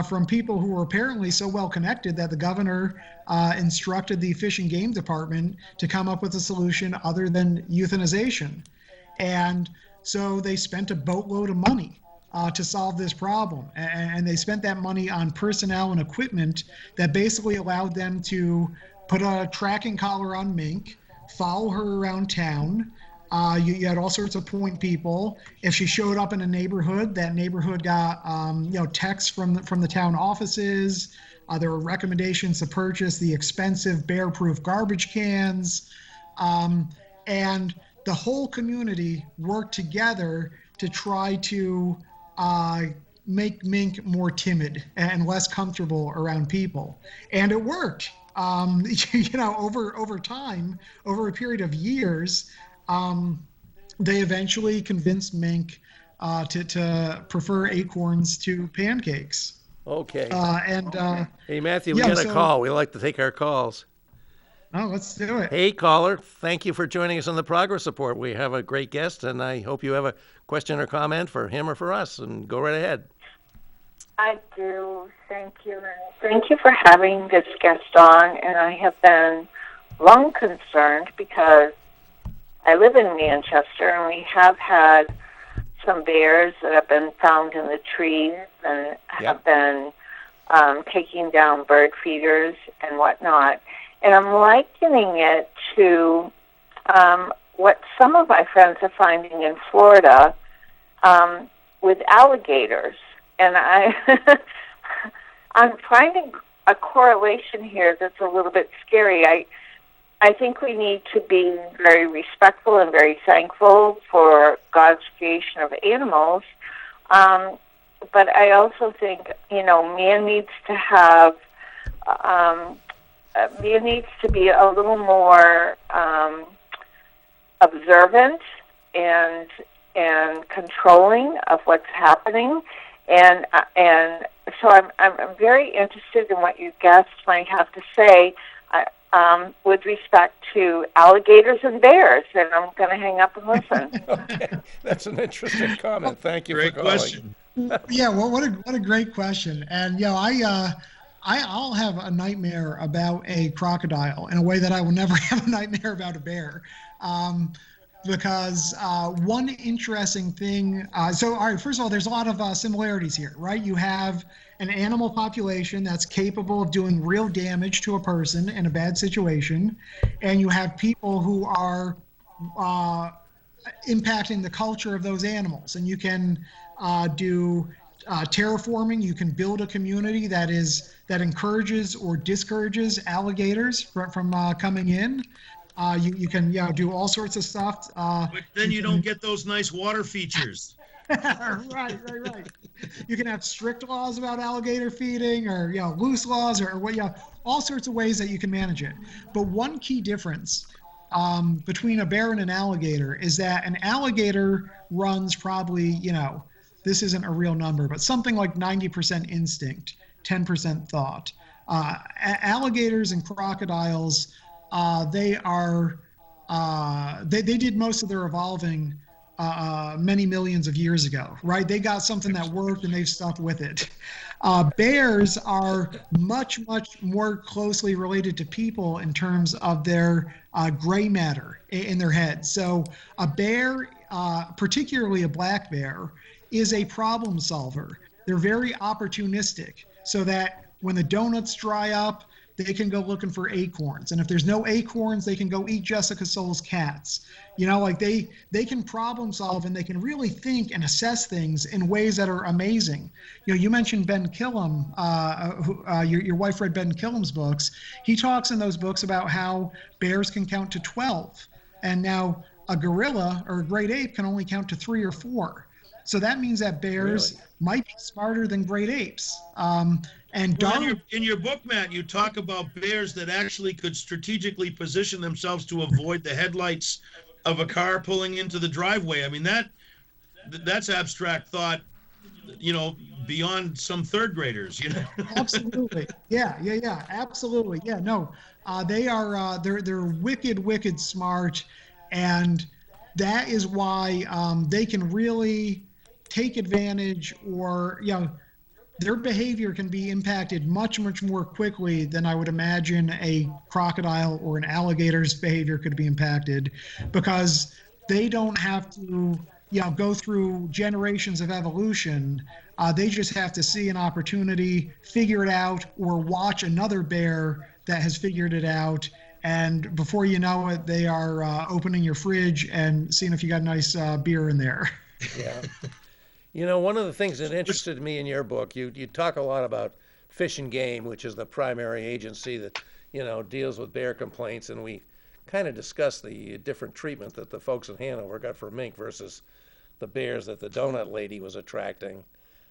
C: from people who were apparently so well connected that the governor instructed the Fish and Game Department to come up with a solution other than euthanization. And so they spent a boatload of money to solve this problem. And they spent that money on personnel and equipment that basically allowed them to put a tracking collar on mink, follow her around town. You had all sorts of point people. If she showed up in a neighborhood, that neighborhood got texts from the town offices. There were recommendations to purchase the expensive bear-proof garbage cans, and the whole community worked together to try to make mink more timid and less comfortable around people, and it worked. Over time, over a period of years, they eventually convinced mink to prefer acorns to pancakes.
A: Okay. Hey, Matthew, we
C: yeah,
A: got a call. We like to take our calls.
C: Oh, let's do it.
A: Hey, caller, thank you for joining us on the Progress Report. We have a great guest, and I hope you have a question or comment for him or for us, and go right ahead.
D: I do. Thank you. Thank you for having this guest on, and I have been long concerned because I live in Manchester, and we have had some bears that have been found in the trees and have been taking down bird feeders and whatnot. And I'm likening it to what some of my friends are finding in Florida with alligators. And I'm finding a correlation here that's a little bit scary. I think we need to be very respectful and very thankful for God's creation of animals. But I also think, man needs to have, man needs to be a little more observant and controlling of what's happening. And so I'm very interested in what you guests might have to say with respect to alligators and bears, and I'm going to hang up and listen.
A: Okay. That's an interesting comment. Thank you
B: Great
A: for calling.
B: question.
C: Yeah, well, what a great question. And I'll have a nightmare about a crocodile in a way that I will never have a nightmare about a bear. Because one interesting thing, all right, first of all, there's a lot of similarities here, right? You have an animal population that's capable of doing real damage to a person in a bad situation, and you have people who are impacting the culture of those animals. And you can do terraforming. You can build a community that encourages or discourages alligators from coming in. You can do all sorts of stuff.
B: But then you don't get those nice water features.
C: Right. You can have strict laws about alligator feeding, or loose laws, or all sorts of ways that you can manage it. But one key difference between a bear and an alligator is that an alligator runs probably, this isn't a real number, but something like 90% instinct, 10% thought. Alligators and crocodiles, they did most of their evolving many millions of years ago, right? They got something that worked and they've stuck with it. Bears are much, much more closely related to people in terms of their gray matter in their head. So a bear, particularly a black bear, is a problem solver. They're very opportunistic, so that when the donuts dry up, they can go looking for acorns. And if there's no acorns, they can go eat Jessica Soul's cats. They can problem solve, and they can really think and assess things in ways that are amazing. You mentioned Ben Killam, your wife read Ben Killam's books. He talks in those books about how bears can count to 12. And now a gorilla or a great ape can only count to 3 or 4. So that means that bears might be smarter than great apes.
B: In your book, Matt, you talk about bears that actually could strategically position themselves to avoid the headlights of a car pulling into the driveway. I mean, that's abstract thought, beyond some third graders,
C: Absolutely. Yeah, absolutely. Yeah, no, they are, they're wicked smart. And that is why they can really take advantage, or, their behavior can be impacted much, much more quickly than I would imagine a crocodile or an alligator's behavior could be impacted, because they don't have to, go through generations of evolution. They just have to see an opportunity, figure it out, or watch another bear that has figured it out. And before you know it, they are opening your fridge and seeing if you got nice beer in there.
A: Yeah. You know, one of the things that interested me in your book, you talk a lot about Fish and Game, which is the primary agency that, deals with bear complaints, and we kind of discussed the different treatment that the folks in Hanover got for mink versus the bears that the donut lady was attracting.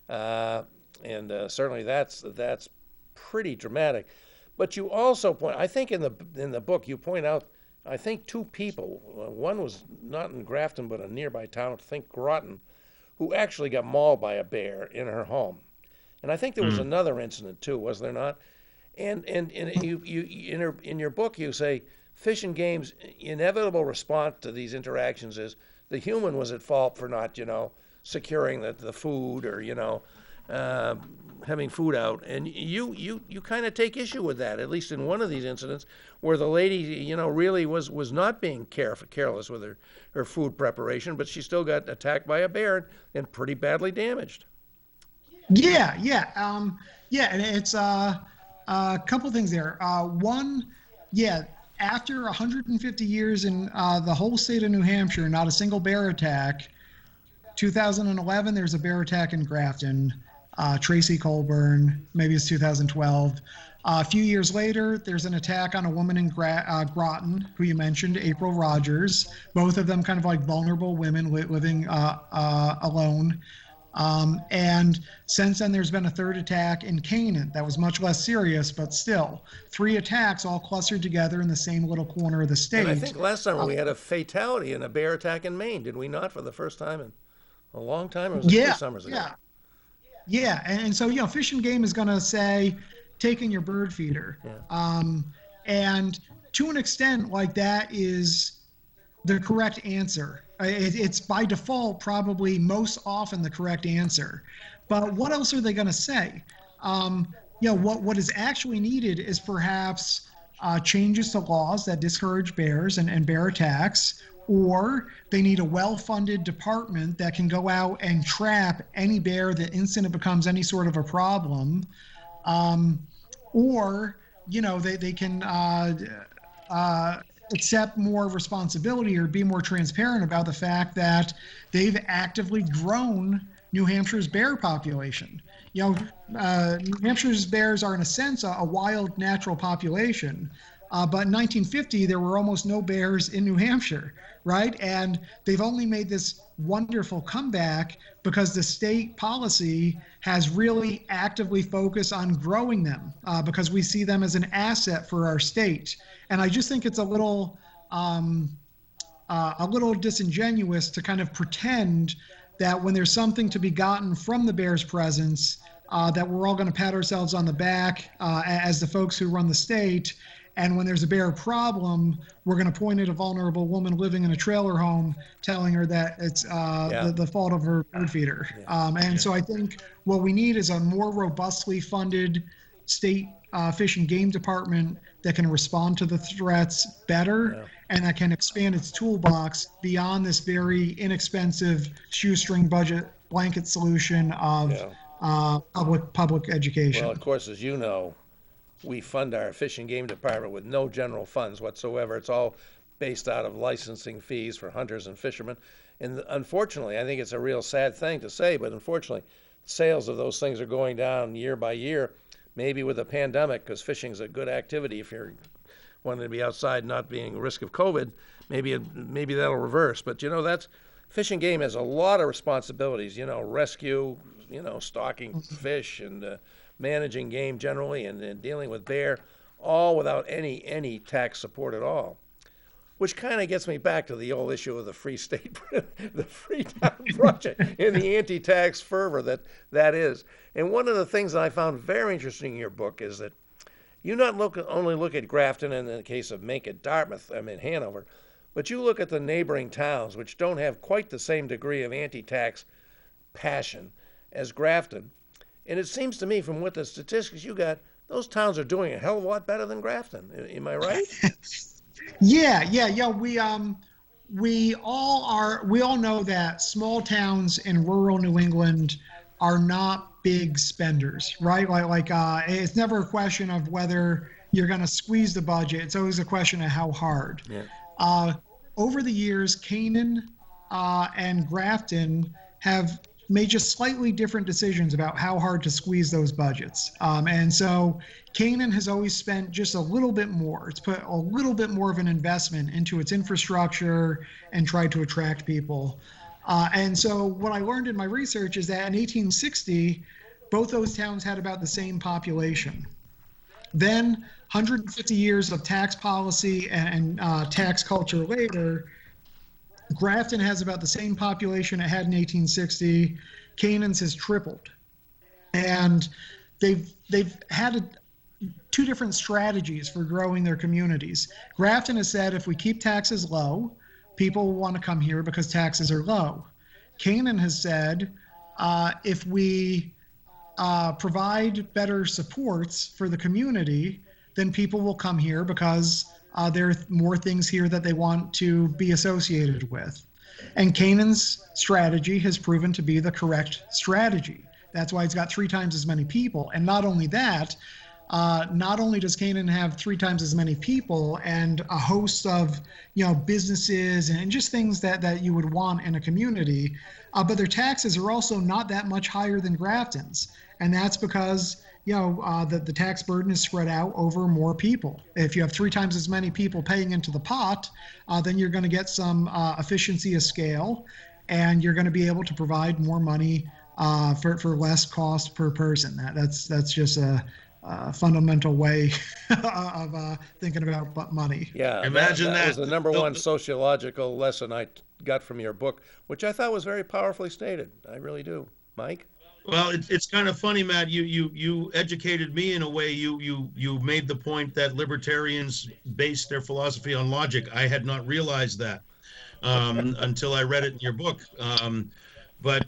A: And certainly that's pretty dramatic. But you also point, I think in the book, you point out, I think two people, one was not in Grafton, but a nearby town, I think Groton, who actually got mauled by a bear in her home. And I think there was another incident too, was there not? And you in your book, you say Fish and Game's inevitable response to these interactions is the human was at fault for not, securing the food or, having food out. And you kind of take issue with that, at least in one of these incidents where the lady, really was not being careless with her food preparation, but she still got attacked by a bear and pretty badly damaged.
C: Yeah. And it's a couple things there. One, after 150 years in the whole state of New Hampshire, not a single bear attack. 2011, there's a bear attack in Grafton. Tracy Colburn, maybe it's 2012. A few years later, there's an attack on a woman in Groton, who you mentioned, April Rogers. Both of them kind of like vulnerable women living alone. And since then, there's been a third attack in Canaan that was much less serious, but still 3 attacks all clustered together in the same little corner of the state.
A: And I think last summer we had a fatality in a bear attack in Maine, did we not, for the first time in a long time? Or was it 2 summers ago?
C: Yeah. And so, Fish and Game is going to say, taking your bird feeder. Yeah. And to an extent, like that is the correct answer. It's by default probably most often the correct answer. But what else are they going to say? What is actually needed is perhaps changes to laws that discourage bears and bear attacks, or they need a well-funded department that can go out and trap any bear the instant it becomes any sort of a problem, or they can accept more responsibility or be more transparent about the fact that they've actively grown New Hampshire's bear population. New Hampshire's bears are in a sense a wild natural population. But in 1950, there were almost no bears in New Hampshire, right? And they've only made this wonderful comeback because the state policy has really actively focused on growing them because we see them as an asset for our state. And I just think it's a little disingenuous to kind of pretend that when there's something to be gotten from the bear's presence, that we're all going to pat ourselves on the back as the folks who run the state. And when there's a bear problem, we're going to point at a vulnerable woman living in a trailer home, telling her that it's the fault of her bird feeder. So I think what we need is a more robustly funded state fish and game department that can respond to the threats better and that can expand its toolbox beyond this very inexpensive shoestring budget blanket solution of public education.
A: Well, of course, as you know, we fund our fish and game department with no general funds whatsoever. It's all based out of licensing fees for hunters and fishermen. And unfortunately, I think it's a real sad thing to say, but unfortunately, sales of those things are going down year by year, maybe with a pandemic, because fishing's a good activity. If you're wanting to be outside not being at risk of COVID, maybe that'll reverse. But, that's fish and game has a lot of responsibilities, rescue, stalking fish and managing game generally and dealing with bear, all without any tax support at all. Which kind of gets me back to the old issue of the Free State, the Freetown Project, and the anti-tax fervor that is. And one of the things that I found very interesting in your book is that you not only look at Grafton and in the case of mink at Dartmouth, Hanover, but you look at the neighboring towns which don't have quite the same degree of anti-tax passion as Grafton. And it seems to me, from what the statistics you got, those towns are doing a hell of a lot better than Grafton. Am I right?
C: Yeah. we all know that small towns in rural New England are not big spenders, right? It's never a question of whether you're going to squeeze the budget. It's always a question of how hard.
A: Yeah.
C: Over the years, Canaan and Grafton have made just slightly different decisions about how hard to squeeze those budgets. And so Canaan has always spent just a little bit more. It's put a little bit more of an investment into its infrastructure and tried to attract people. And so what I learned in my research is that in 1860, both those towns had about the same population. Then 150 years of tax policy and tax culture later, Grafton has about the same population it had in 1860. Canaan's has tripled. And they've had two different strategies for growing their communities. Grafton has said if we keep taxes low, people will want to come here because taxes are low. Canaan has said if we provide better supports for the community, then people will come here because there are more things here that they want to be associated with. And Canaan's strategy has proven to be the correct strategy. That's why it's got 3 times as many people. And not only that, not only does Canaan have 3 times as many people and a host of businesses and just things that you would want in a community, but their taxes are also not that much higher than Grafton's. And that's because the tax burden is spread out over more people. If you have 3 times as many people paying into the pot, then you're going to get some efficiency of scale, and you're going to be able to provide more money for less cost per person. That's just a fundamental way of thinking about money.
A: Yeah,
B: Imagine
A: that
B: that.
A: was the number one sociological lesson I got from your book, which I thought was very powerfully stated. I really do. Mike?
B: Well, it's kind of funny, Matt. You educated me in a way. You made the point that libertarians base their philosophy on logic. I had not realized that until I read it in your book. But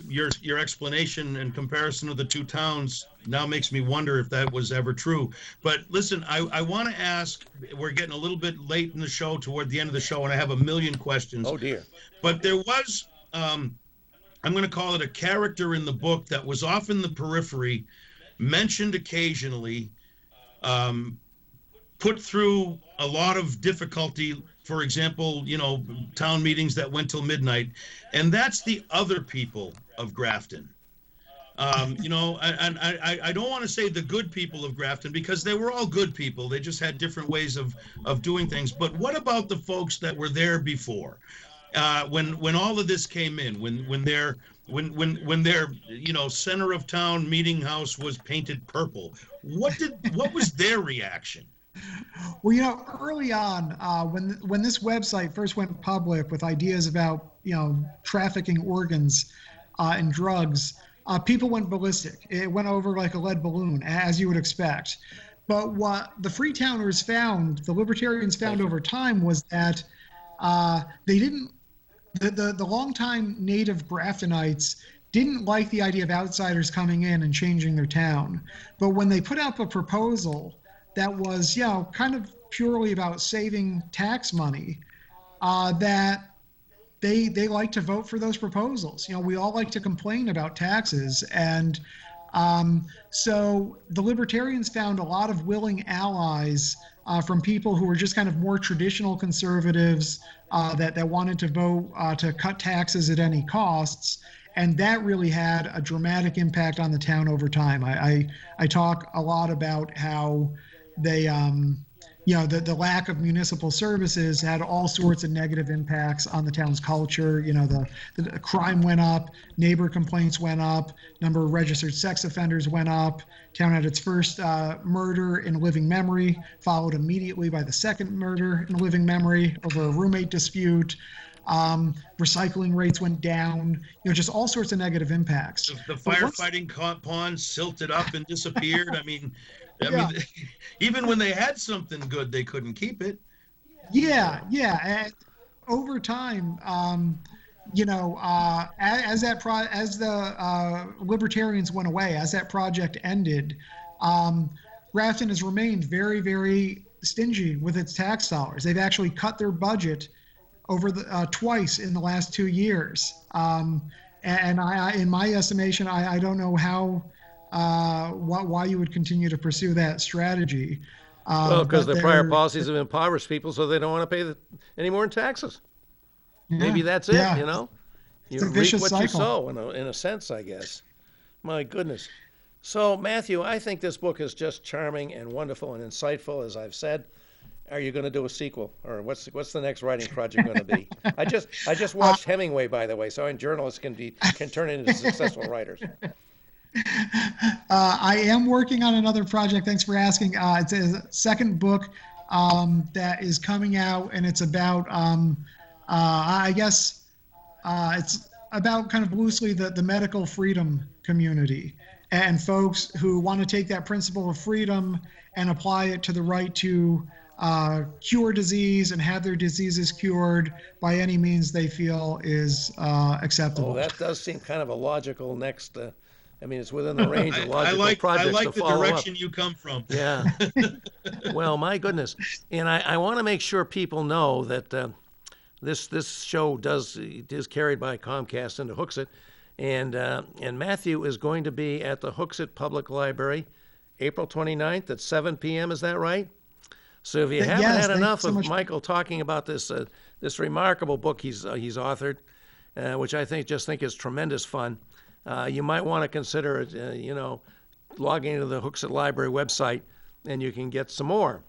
B: your explanation and comparison of the 2 towns now makes me wonder if that was ever true. But listen, I want to ask. We're getting a little bit late in the show, toward the end of the show, and I have a million questions.
A: Oh dear.
B: But there was. I'm going to call it a character in the book that was off in the periphery, mentioned occasionally, put through a lot of difficulty. For example, town meetings that went till midnight, and that's the other people of Grafton. And I don't want to say the good people of Grafton, because they were all good people. They just had different ways of doing things. But what about the folks that were there before? When all of this came in, when their center of town meeting house was painted purple, what was their reaction?
C: Well, early on, when this website first went public with ideas about trafficking organs and drugs, people went ballistic. It went over like a lead balloon, as you would expect. But what the Freetowners found, the libertarians found over time, was that they didn't. The longtime native Graftonites didn't like the idea of outsiders coming in and changing their town. But when they put up a proposal that was, kind of purely about saving tax money, that they like to vote for those proposals. We all like to complain about taxes. And so the libertarians found a lot of willing allies from people who were just kind of more traditional conservatives that wanted to vote to cut taxes at any costs. And that really had a dramatic impact on the town over time. I talk a lot about how they, the lack of municipal services had all sorts of negative impacts on the town's culture. The crime went up, neighbor complaints went up, number of registered sex offenders went up. Town had its first murder in living memory, followed immediately by the second murder in living memory over a roommate dispute. Recycling rates went down, just all sorts of negative impacts.
B: The firefighting pond silted up and disappeared. I mean, even when they had something good, they couldn't keep it. Yeah.
C: And over time, as the libertarians went away, as that project ended, Grafton has remained very, very stingy with its tax dollars. They've actually cut their budget over the twice in the last 2 years. And in my estimation, I don't know how why you would continue to pursue that strategy.
A: Well, because the prior policies have impoverished people, so they don't want to pay any more in taxes. Maybe that's it.
C: Yeah.
A: You know, you
C: It's a
A: reap
C: vicious
A: what you
C: cycle.
A: sow, in a sense, I guess. My goodness. So, Matthew, I think this book is just charming and wonderful and insightful, as I've said. Are you going to do a sequel, or what's the next writing project going to be? I just watched Hemingway, by the way, so journalists can turn into successful writers.
C: I am working on another project. Thanks for asking. It's a second book that is coming out, and it's about, I guess, it's about kind of loosely the medical freedom community and folks who want to take that principle of freedom and apply it to the right to cure disease and have their diseases cured by any means they feel is acceptable.
A: Oh, that does seem kind of a logical next. I mean, it's within the range of logical projects
B: I like
A: to
B: the
A: follow
B: direction
A: up.
B: you come from.
A: Yeah. Well, my goodness, and I want to make sure people know that this show is carried by Comcast into Hooksett, and Matthew is going to be at the Hooksett Public Library, April 29th at 7 p.m. Is that right? So if you haven't had enough of Michael talking about this remarkable book he's authored, which I think is tremendous fun, you might want to consider logging into the Hooksett Library website, and you can get some more.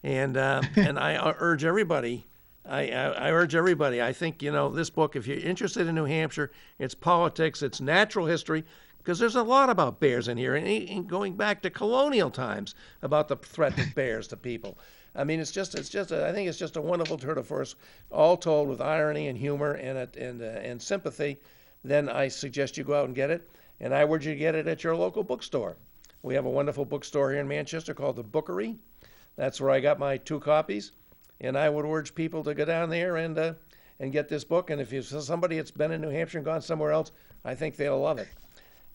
A: And I urge everybody. I urge everybody. I think this book. If you're interested in New Hampshire, its politics, its natural history, because there's a lot about bears in here, and going back to colonial times about the threat of bears to people. I mean, I think it's just a wonderful tour de force, all told with irony and humor and sympathy. Then I suggest you go out and get it, and I urge you to get it at your local bookstore. We have a wonderful bookstore here in Manchester called the Bookery. That's where I got my 2 copies, and I would urge people to go down there and get this book. And if you're somebody that's been in New Hampshire and gone somewhere else, I think they'll love it.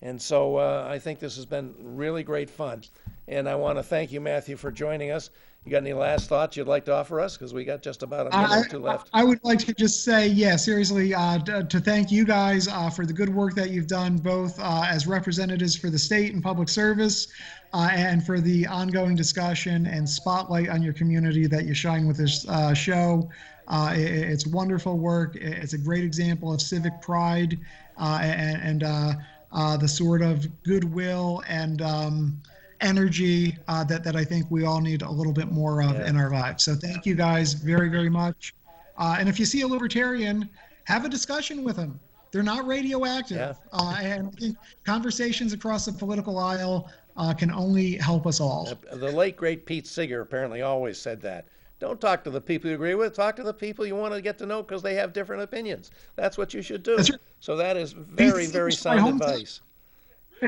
A: And so I think this has been really great fun. And I want to thank you, Matthew, for joining us. You got any last thoughts you'd like to offer us? Because we got just about a minute or two left.
C: I would like to just say, seriously, to thank you guys for the good work that you've done, both as representatives for the state and public service, and for the ongoing discussion and spotlight on your community that you shine with this show. It's wonderful work. It's a great example of civic pride and the sort of goodwill and energy that I think we all need a little bit more of in our lives. So thank you guys very, very much. And if you see a libertarian, have a discussion with them. They're not radioactive. Yeah. And I think conversations across the political aisle can only help us all.
A: The late, great Pete Seeger apparently always said that. Don't talk to the people you agree with. Talk to the people you want to get to know because they have different opinions. That's what you should do. Right. So that is very, very sound advice.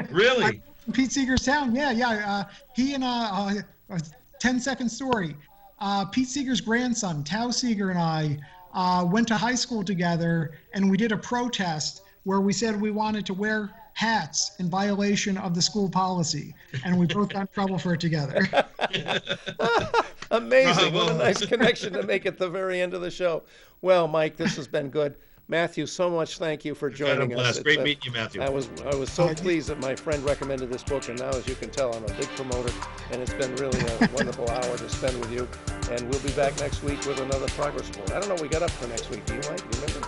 B: Really?
C: Pete Seeger's town. Yeah. He and a 10-second story. Pete Seeger's grandson, Tao Seeger, and I went to high school together, and we did a protest where we said we wanted to wear hats in violation of the school policy, and we both got in trouble for it together.
A: Amazing. What a nice connection to make at the very end of the show. Well, Mike, this has been good. Matthew, so much thank you for joining us.
B: Great meeting you, Matthew.
A: I was so pleased that my friend recommended this book, and now, as you can tell, I'm a big promoter, and it's been really a wonderful hour to spend with you. And we'll be back next week with another progress report. I don't know what we got up for next week. Do you, Mike? Do you remember?